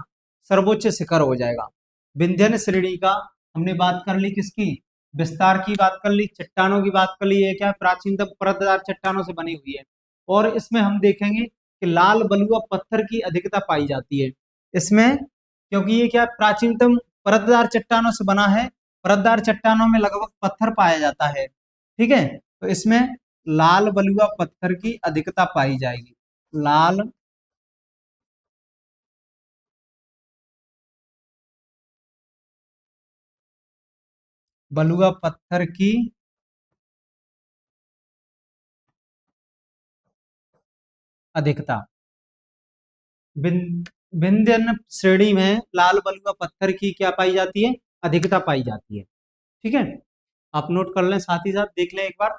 सर्वोच्च शिखर हो जाएगा। विंध्यन श्रेणी का हमने बात कर ली, किसकी, विस्तार की बात कर ली, चट्टानों की बात कर ली। ये क्या है, प्राचीनतम परतदार चट्टानों से बनी हुई है। और इसमें हम देखेंगे कि लाल बलुआ पत्थर की अधिकता पाई जाती है इसमें, क्योंकि ये क्या है, प्राचीनतम परतदार चट्टानों से बना है। परतदार चट्टानों में लगभग पत्थर पाया जाता है। ठीक है। तो इसमें लाल बलुआ पत्थर की अधिकता पाई जाएगी। लाल बलुआ पत्थर की अधिकता। विंध्यन श्रेणी में लाल बलुआ पत्थर की क्या पाई जाती है, अधिकता पाई जाती है। ठीक है। आप नोट कर लें, साथ ही साथ देख लें एक बार।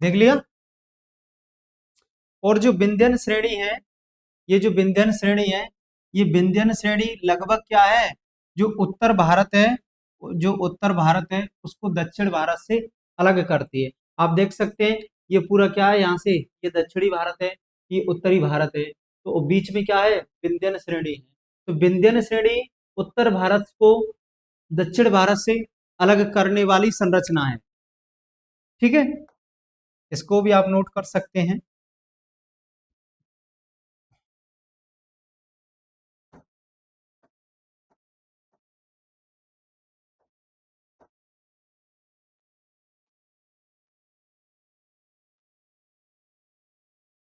देख लिया। और जो विंध्यन श्रेणी है, ये जो विंध्यन श्रेणी है, ये विंध्यन श्रेणी लगभग क्या है, जो उत्तर भारत है, जो उत्तर भारत है उसको दक्षिण भारत से अलग करती है। आप देख सकते हैं, ये पूरा क्या है, यहाँ से ये दक्षिणी भारत है, ये उत्तरी भारत है, तो बीच में क्या है, विंध्यन श्रेणी है। तो विंध्यन श्रेणी उत्तर भारत को दक्षिण भारत से अलग करने वाली संरचना है। ठीक है। इसको भी आप नोट कर सकते हैं।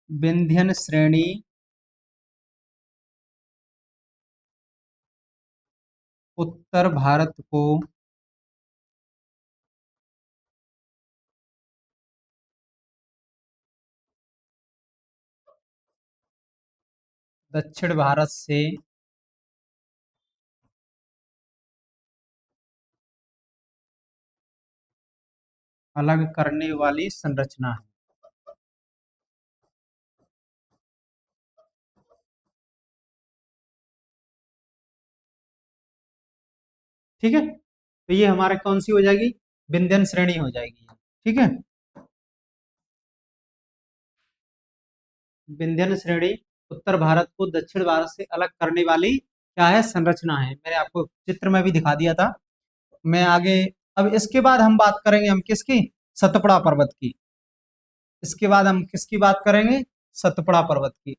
विंध्यन श्रेणी उत्तर भारत को दक्षिण भारत से अलग करने वाली संरचना है। ठीक है, तो ये हमारे कौन सी हो जाएगी, विंध्यन श्रेणी हो जाएगी। ठीक है, विंध्यन श्रेणी उत्तर भारत को दक्षिण भारत से अलग करने वाली क्या है, संरचना है। मैंने आपको चित्र में भी दिखा दिया था। मैं आगे, अब इसके बाद हम बात करेंगे हम किसकी, सतपुड़ा पर्वत की। इसके बाद हम किसकी बात करेंगे, सतपुड़ा पर्वत की।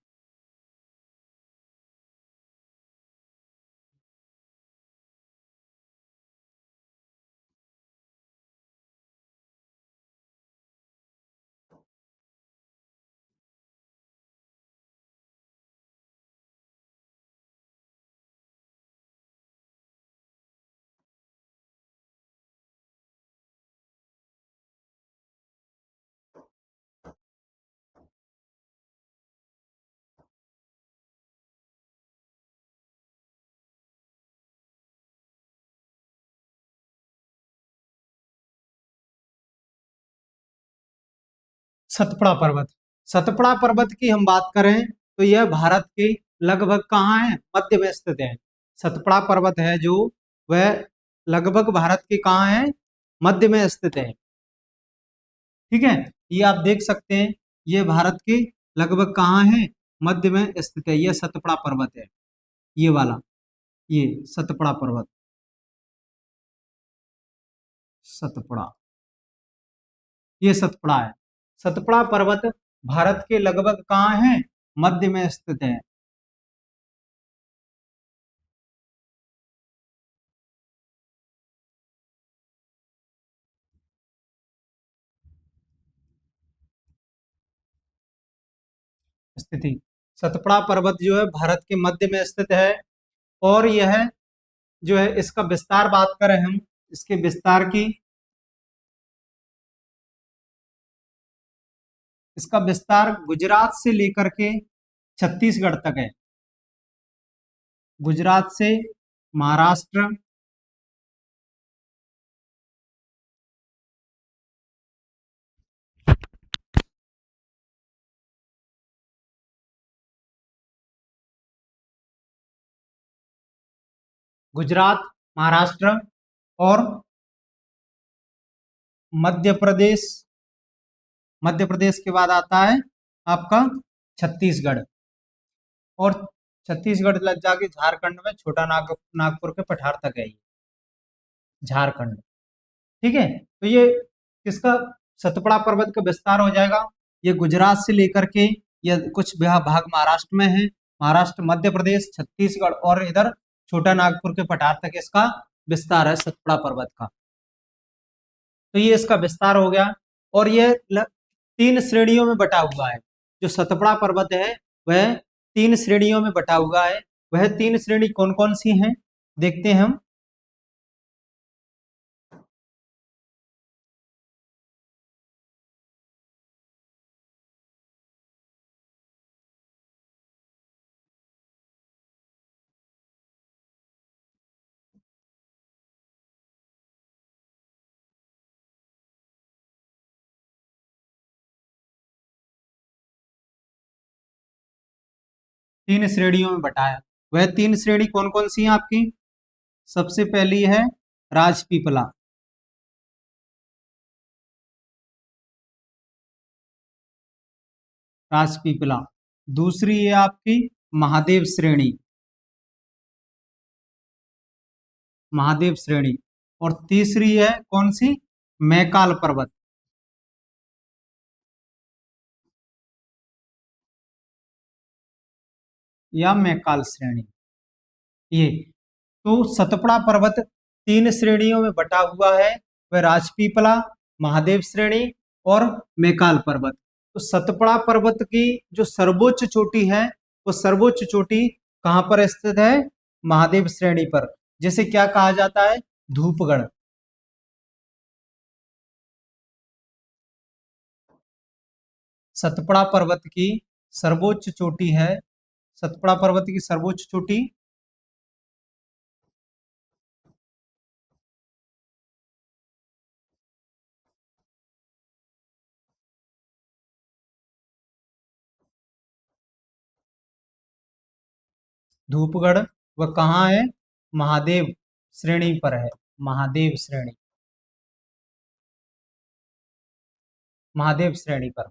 सतपुड़ा पर्वत, सतपुड़ा पर्वत की हम बात करें तो यह भारत के लगभग कहाँ है, मध्य में स्थित है। सतपुड़ा पर्वत है जो, वह लगभग भारत के कहाँ है, मध्य में स्थित है। ठीक है, ये आप देख सकते हैं, ये भारत के लगभग कहाँ है, मध्य में स्थित है। ये सतपुड़ा पर्वत है, ये वाला, ये सतपुड़ा पर्वत, सतपुड़ा, ये सतपुड़ा है। सतपुड़ा पर्वत भारत के लगभग कहाँ है, मध्य में स्थित है। स्थिति, सतपुड़ा पर्वत जो है भारत के मध्य में स्थित है। और यह जो है, इसका विस्तार बात करें हम, इसके विस्तार की, इसका विस्तार गुजरात से लेकर के छत्तीसगढ़ तक है। गुजरात से महाराष्ट्र, गुजरात, महाराष्ट्र और मध्य प्रदेश, मध्य प्रदेश के बाद आता है आपका छत्तीसगढ़। और छत्तीसगढ़ लग जाके झारखंड में छोटा नागपुर के पठार तक है ये, झारखंड। ठीक है, तो ये किसका, सतपुड़ा पर्वत का विस्तार हो जाएगा। ये गुजरात से लेकर के, ये कुछ भाग महाराष्ट्र में है, महाराष्ट्र, मध्य प्रदेश, छत्तीसगढ़ और इधर छोटा नागपुर के पठार तक इसका विस्तार है, सतपुड़ा पर्वत का। तो ये इसका विस्तार हो गया। और ये तीन श्रेणियों में बटा हुआ है। जो सतपुड़ा पर्वत है वह तीन श्रेणियों में बटा हुआ है। वह तीन श्रेणी कौन कौन सी हैं, देखते हैं हम। तीन श्रेणियों में बटाया। वह तीन श्रेणी कौन कौन सी हैं आपकी, सबसे पहली है राजपीपला, राजपीपला। दूसरी है आपकी महादेव श्रेणी, महादेव श्रेणी। और तीसरी है कौन सी, मैकाल पर्वत, या मैकाल श्रेणी। ये, तो सतपुड़ा पर्वत तीन श्रेणियों में बटा हुआ है। वह राजपीपला, महादेव श्रेणी और मैकाल पर्वत। तो सतपुड़ा पर्वत की जो सर्वोच्च चोटी है, वो सर्वोच्च चोटी कहाँ पर स्थित है, महादेव श्रेणी पर, जिसे क्या कहा जाता है, धूपगढ़। सतपुड़ा पर्वत की सर्वोच्च चोटी है, सतपुड़ा पर्वत की सर्वोच्च चोटी धूपगढ़। वह कहाँ है? महादेव श्रेणी पर है। महादेव श्रेणी, महादेव श्रेणी पर।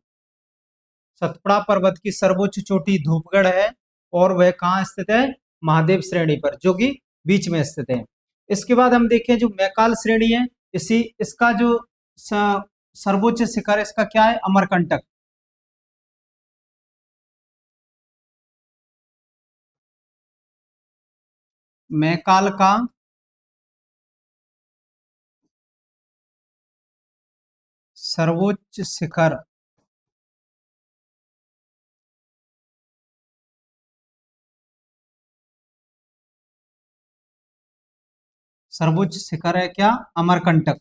सतपुड़ा पर्वत की सर्वोच्च चोटी धूपगढ़ है और वह कहाँ स्थित है? महादेव श्रेणी पर, जो कि बीच में स्थित है। इसके बाद हम देखें जो मैकाल श्रेणी है, इसी इसका जो सर्वोच्च शिखर है, इसका क्या है? अमरकंटक। मैकाल का सर्वोच्च शिखर सर्वोच्च शिखर है क्या? अमरकंटक।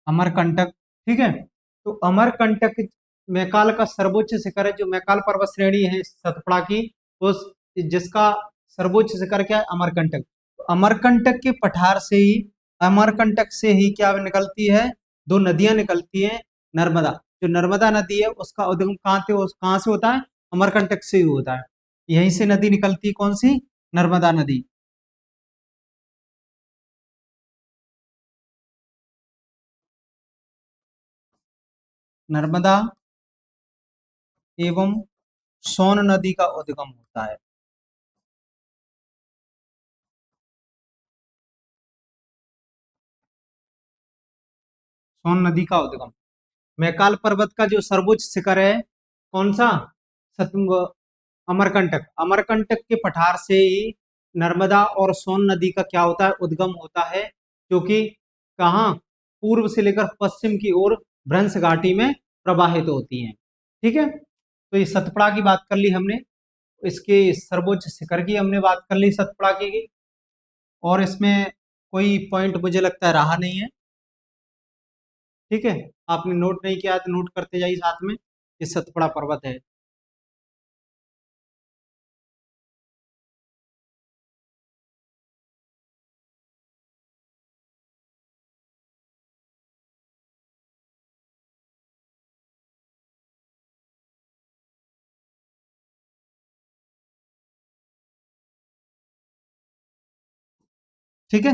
अमरकंटक, ठीक है। तो अमरकंटक मैकाल का सर्वोच्च शिखर है, जो मैकाल पर्वत श्रेणी है सतपुड़ा की, उस जिसका सर्वोच्च शिखर क्या है? अमरकंटक। तो अमरकंटक के पठार से ही, अमरकंटक से ही क्या निकलती है? दो नदियां निकलती हैं। नर्मदा, जो नर्मदा नदी है उसका उद्गम कहाँ से होता है? अमरकंटक से ही होता है। यहीं से नदी निकलती है, कौन सी? नर्मदा नदी। नर्मदा एवं सोन नदी का उद्गम होता है। सोन नदी का उद्गम। मैकाल पर्वत का जो सर्वोच्च शिखर है, कौन सा? सतुंग अमरकंटक। अमरकंटक के पठार से ही नर्मदा और सोन नदी का क्या होता है? उद्गम होता है, जो कि कहाँ? पूर्व से लेकर पश्चिम की ओर भ्रंश घाटी में प्रवाहित होती हैं। ठीक है। तो ये सतपुड़ा की बात कर ली हमने, इसके सर्वोच्च शिखर की हमने बात कर ली सतपुड़ा की। और इसमें कोई पॉइंट मुझे लगता है रहा नहीं है। ठीक है। आपने नोट नहीं किया तो नोट करते जाइए साथ में। ये सतपुड़ा पर्वत है। ठीक है,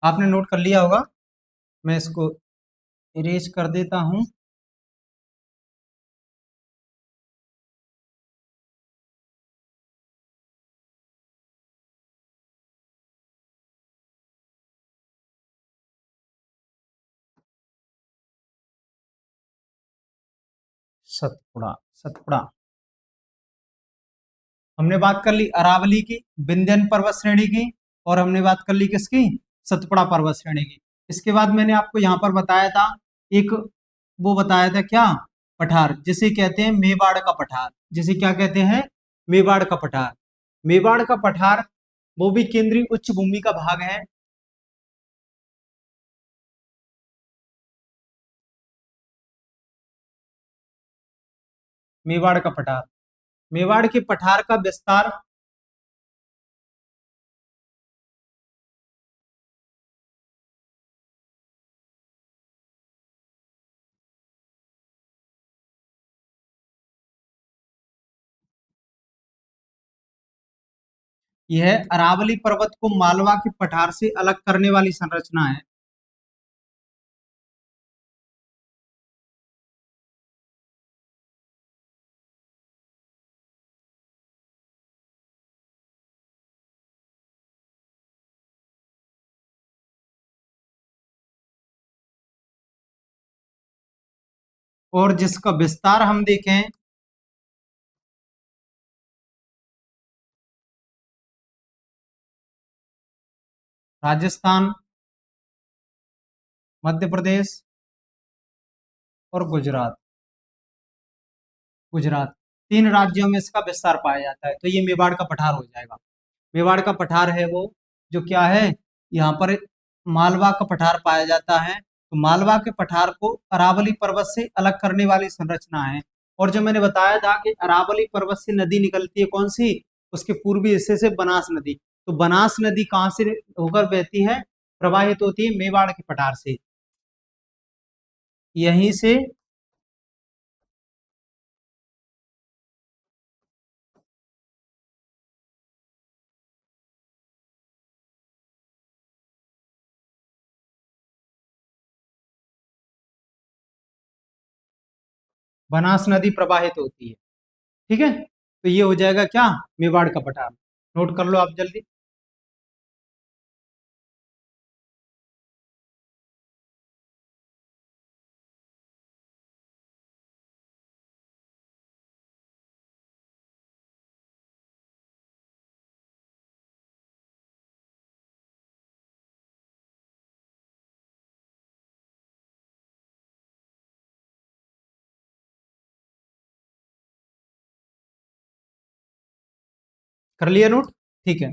आपने नोट कर लिया होगा। मैं इसको इरेज कर देता हूँ। सतपुड़ा, सतपुड़ा। हमने बात कर ली अरावली की, विंध्यन पर्वत श्रेणी की, और हमने बात कर ली किसकी? सतपुड़ा पर्वत श्रेणी की। इसके बाद मैंने आपको यहाँ पर बताया था एक, वो बताया था क्या? पठार, जिसे कहते हैं मेवाड़ का पठार। जिसे क्या कहते हैं? मेवाड़ का पठार। मेवाड़ का पठार वो भी केंद्रीय उच्च भूमि का भाग है। मेवाड़ का पठार, मेवाड़ के पठार का विस्तार, यह अरावली पर्वत को मालवा के पठार से अलग करने वाली संरचना है। और जिसका विस्तार हम देखें, राजस्थान, मध्य प्रदेश और गुजरात, गुजरात, तीन राज्यों में इसका विस्तार पाया जाता है। तो ये मेवाड़ का पठार हो जाएगा। मेवाड़ का पठार है वो जो क्या है, यहाँ पर मालवा का पठार पाया जाता है। तो मालवा के पठार को अरावली पर्वत से अलग करने वाली संरचना है। और जो मैंने बताया था कि अरावली पर्वत से नदी निकलती है कौन सी, उसके पूर्वी हिस्से से बनास नदी। तो बनास नदी कहाँ से होकर बहती है, प्रवाहित होती है मेवाड़ के पठार से। यहीं से बनास नदी प्रवाहित होती है। ठीक है, तो ये हो जाएगा क्या, मेवाड़ का पठार। नोट कर लो आप जल्दी। कर लिया नोट, ठीक है।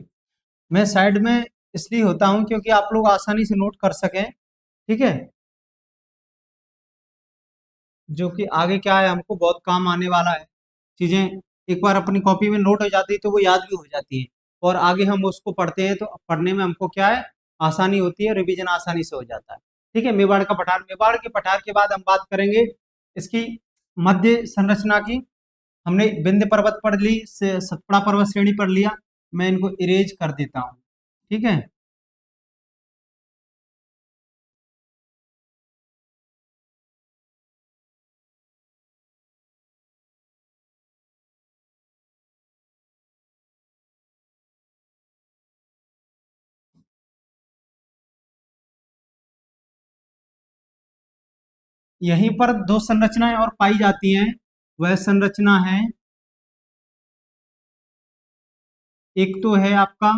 मैं साइड में इसलिए होता हूँ क्योंकि आप लोग आसानी से नोट कर सकें। ठीक है, जो कि आगे क्या है, हमको बहुत काम आने वाला है। चीजें एक बार अपनी कॉपी में नोट हो जाती है तो वो याद भी हो जाती है, और आगे हम उसको पढ़ते हैं तो पढ़ने में हमको क्या है, आसानी होती है, रिवीजन आसानी से हो जाता है। ठीक है, मेवाड़ का पठार। मेवाड़ के पठार के बाद हम बात करेंगे इसकी मध्य संरचना की। हमने विंध्य पर्वत पढ़ ली, सतपुड़ा पर्वत श्रेणी पढ़ लिया। मैं इनको इरेज कर देता हूँ। ठीक है, यहीं पर दो संरचनाएं और पाई जाती हैं। वह संरचना है, एक तो है आपका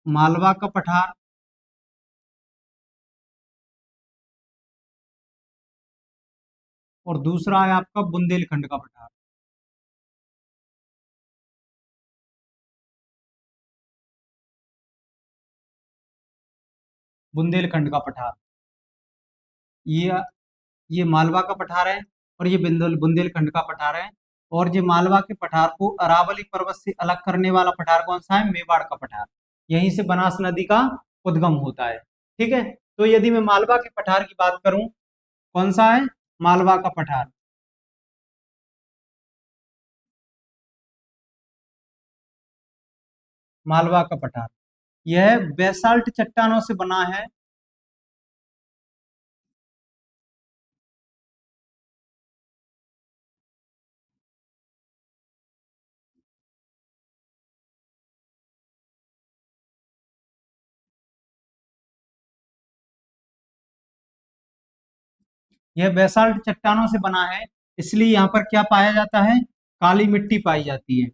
मालवा का पठार, और दूसरा है आपका बुंदेलखंड का पठार। बुंदेलखंड का पठार, ये ये मालवा का पठार है, और ये बुंदेलखंड का पठार है। और ये मालवा के पठार को अरावली पर्वत से अलग करने वाला पठार कौन सा है, मेवाड़ का पठार। यहीं से बनास नदी का उद्गम होता है। ठीक है, तो यदि मैं मालवा के पठार की बात करूं, कौन सा है, मालवा का पठार। मालवा का पठार, यह बेसाल्ट चट्टानों से बना है। यह बेसाल्ट चट्टानों से बना है, इसलिए यहाँ पर क्या पाया जाता है, काली मिट्टी पाई जाती है।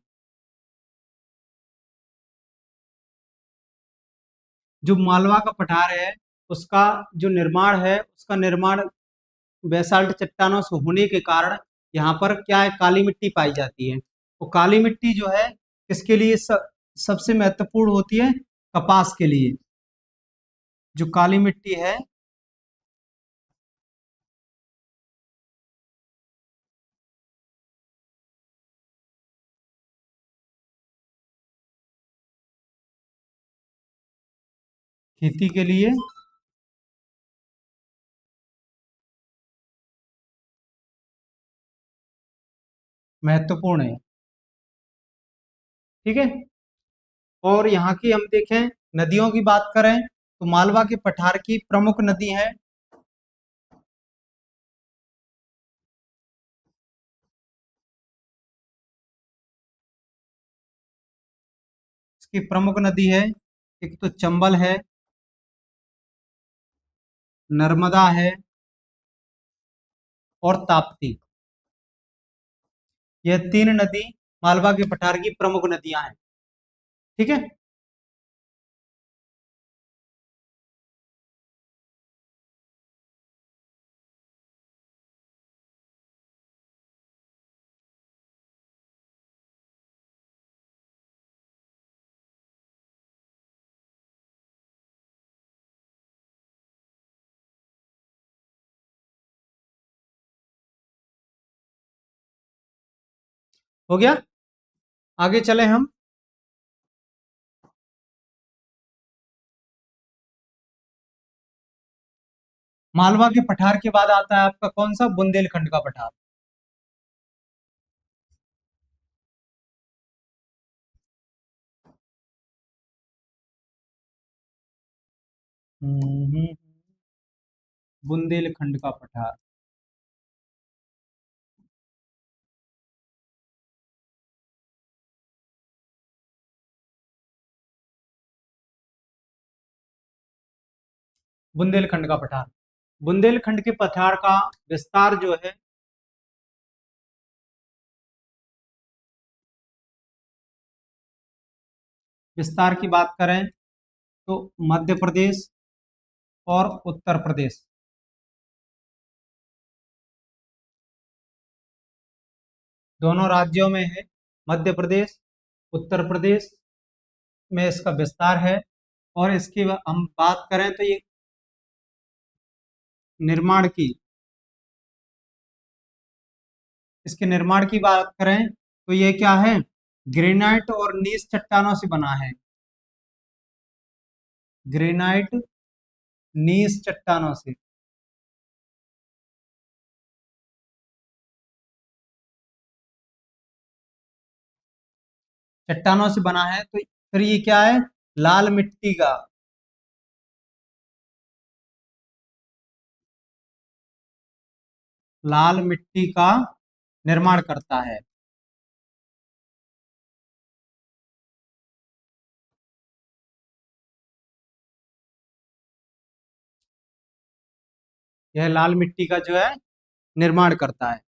जो मालवा का पठार है, उसका जो निर्माण है, उसका निर्माण बेसाल्ट चट्टानों से होने के कारण यहाँ पर क्या है, काली मिट्टी पाई जाती है। वो काली मिट्टी जो है किसके लिए सबसे महत्वपूर्ण होती है, कपास के लिए। जो काली मिट्टी है, खेती के लिए महत्वपूर्ण है। ठीक है, और यहाँ की हम देखें, नदियों की बात करें तो मालवा के पठार की प्रमुख नदी है, इसकी प्रमुख नदी है, एक तो चंबल है, नर्मदा है, और ताप्ती। यह तीन नदी मालवा के पठार की प्रमुख नदियां हैं। ठीक है, हो गया। आगे चले हम। मालवा के पठार के बाद आता है आपका कौन सा? बुंदेलखंड का पठार। हम्म, बुंदेलखंड का पठार। बुंदेलखंड का पठार। बुंदेलखंड के पठार का विस्तार जो है, विस्तार की बात करें तो मध्य प्रदेश और उत्तर प्रदेश, दोनों राज्यों में है। मध्य प्रदेश, उत्तर प्रदेश में इसका विस्तार है। और इसकी हम बात करें तो ये निर्माण की, इसके निर्माण की बात करें तो ये क्या है? ग्रेनाइट और नीस चट्टानों से बना है। ग्रेनाइट, नीस चट्टानों से। चट्टानों से बना है तो फिर ये क्या है? लाल मिट्टी का, लाल मिट्टी का निर्माण करता है। यह लाल मिट्टी का जो है निर्माण करता है।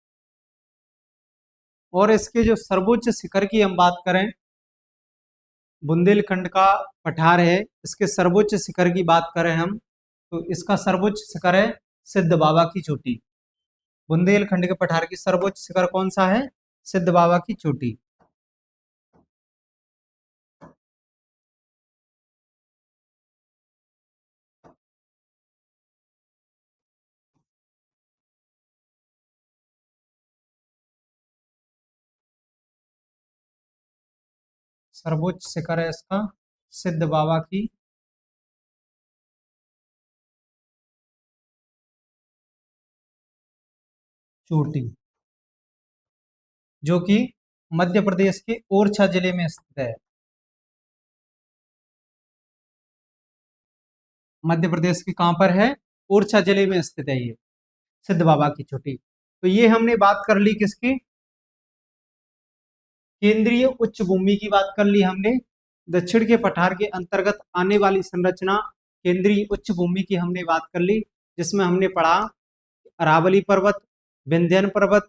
और इसके जो सर्वोच्च शिखर की हम बात करें, बुंदेलखंड का पठार है, इसके सर्वोच्च शिखर की बात करें हम तो इसका सर्वोच्च शिखर है सिद्ध बाबा की चोटी। बुंदेलखंड के पठार की सर्वोच्च शिखर कौन सा है? सिद्ध बाबा की चोटी। सर्वोच्च शिखर है इसका सिद्ध बाबा की चोटी, जो कि मध्य प्रदेश के ओरछा जिले में स्थित है। मध्य प्रदेश के कहाँ पर है? ओरछा जिले में स्थित है ये सिद्ध बाबा की चोटी। तो ये हमने बात कर ली किसकी? केंद्रीय उच्च भूमि की बात कर ली हमने। दक्षिण के पठार के अंतर्गत आने वाली संरचना केंद्रीय उच्च भूमि की हमने बात कर ली, जिसमें हमने पढ़ा अरावली पर्वत, विंध्यन पर्वत,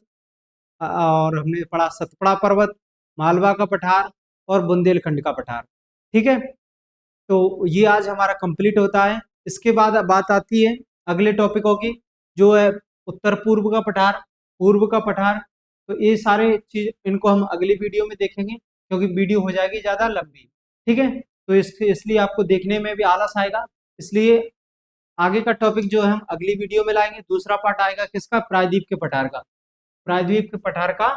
और हमने पढ़ा सतपुड़ा पर्वत, मालवा का पठार और बुंदेलखंड का पठार। ठीक है, तो ये आज हमारा कंप्लीट होता है। इसके बाद बात आती है अगले टॉपिकों की, जो है उत्तर पूर्व का पठार, पूर्व का पठार। तो ये सारे चीज इनको हम अगली वीडियो में देखेंगे, क्योंकि वीडियो हो जाएगी ज्यादा लंबी। ठीक है, तो इसलिए आपको देखने में भी आलस आएगा। इसलिए आगे का टॉपिक जो है हम अगली वीडियो में लाएंगे। दूसरा पार्ट आएगा किसका? प्रायद्वीप के पठार का। प्रायद्वीप के पठार का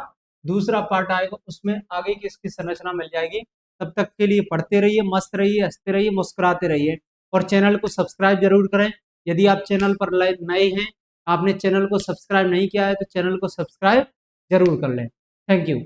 दूसरा पार्ट आएगा, उसमें आगे की इसकी संरचना मिल जाएगी। तब तक के लिए पढ़ते रहिए, मस्त रहिए, हंसते रहिए, मुस्कुराते रहिए, और चैनल को सब्सक्राइब जरूर करें। यदि आप चैनल पर नए हैं, आपने चैनल को सब्सक्राइब नहीं किया है, तो चैनल को सब्सक्राइब जरूर कर लें। Thank you.